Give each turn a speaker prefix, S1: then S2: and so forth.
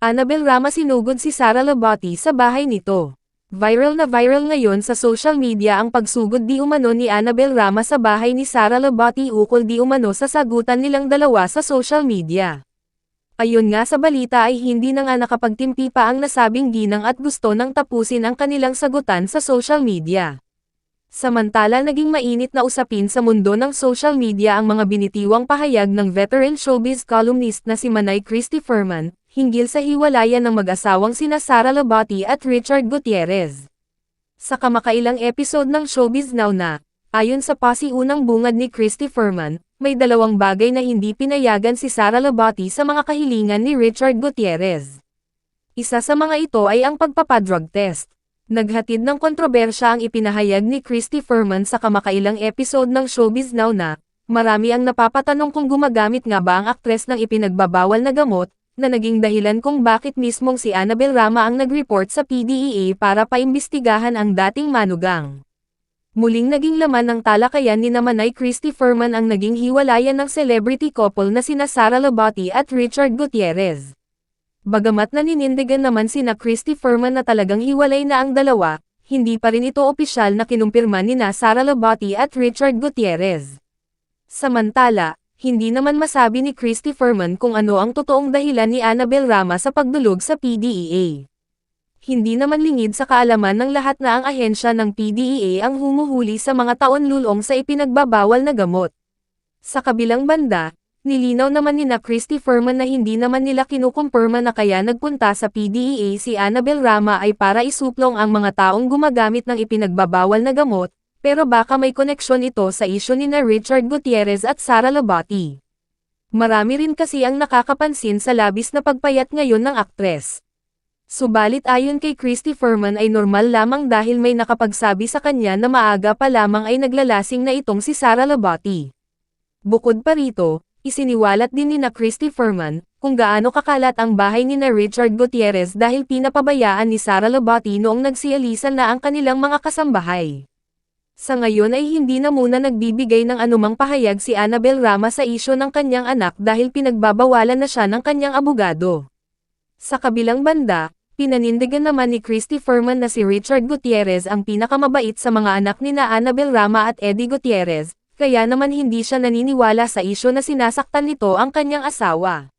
S1: Annabel Rama sinugod si Sara Labati sa bahay nito. Viral na viral ngayon sa social media ang pagsugod di umano ni Annabel Rama sa bahay ni Sara Labati ukol di umano sa sagutan nilang dalawa sa social media. Ayon nga sa balita ay hindi na nga nakapagtimpi pa ang nasabing ginang at gusto nang tapusin ang kanilang sagutan sa social media. Samantala naging mainit na usapin sa mundo ng social media ang mga binitiwang pahayag ng veteran showbiz columnist na si Manay Christy Ferman, hinggil sa hiwalayan ng mag-asawang sina Sara Labati at Richard Gutierrez. Sa kamakailang episode ng Showbiz Now na, ayon sa pasiunang bungad ni Christy Ferman, may dalawang bagay na hindi pinayagan si Sara Labati sa mga kahilingan ni Richard Gutierrez. Isa sa mga ito ay ang pagpapadrug test. Naghatid ng kontrobersya ang ipinahayag ni Christy Ferman sa kamakailang episode ng Showbiz Now na, marami ang napapatanong kung gumagamit nga ba ang aktres ng ipinagbabawal na gamot, na naging dahilan kung bakit mismong si Annabel Rama ang nag-report sa PDEA para paimbestigahan ang dating manugang. Muling naging laman ng talakayan ni Manay Christy Ferman ang naging hiwalayan ng celebrity couple na sina Sara Labati at Richard Gutierrez. Bagamat naninindigan naman sina Christy Ferman na talagang hiwalay na ang dalawa, hindi pa rin ito opisyal na kinumpirma ni Sara Labati at Richard Gutierrez. Samantala, hindi naman masabi ni Christy Ferman kung ano ang totoong dahilan ni Annabel Rama sa pagdulog sa PDEA. Hindi naman lingid sa kaalaman ng lahat na ang ahensya ng PDEA ang humuhuli sa mga taon-lulong sa ipinagbabawal na gamot. Sa kabilang banda, nilinaw naman ni Christy Ferman na hindi naman nila kinukumpirma na kaya nagpunta sa PDEA si Annabel Rama ay para isuplong ang mga taong gumagamit ng ipinagbabawal na gamot, pero baka may koneksyon ito sa isyu ni Richard Gutierrez at Sara Labati. Marami rin kasi ang nakakapansin sa labis na pagpayat ngayon ng aktres. Subalit ayon kay Christy Ferman ay normal lamang dahil may nakapagsabi sa kanya na maaga pa lamang ay naglalasing na itong si Sara Labati. Bukod pa rito, isiniwalat din ni Christy Ferman, kung gaano kakalat ang bahay ni Richard Gutierrez dahil pinapabayaan ni Sara Labati noong nagsialisan na ang kanilang mga kasambahay. Sa ngayon ay hindi na muna nagbibigay ng anumang pahayag si Annabel Rama sa isyo ng kanyang anak dahil pinagbabawalan na siya ng kanyang abogado. Sa kabilang banda, pinanindigan naman ni Christy Ferman na si Richard Gutierrez ang pinakamabait sa mga anak ni Annabel Rama at Eddie Gutierrez, kaya naman hindi siya naniniwala sa isyu na sinasaktan nito ang kanyang asawa.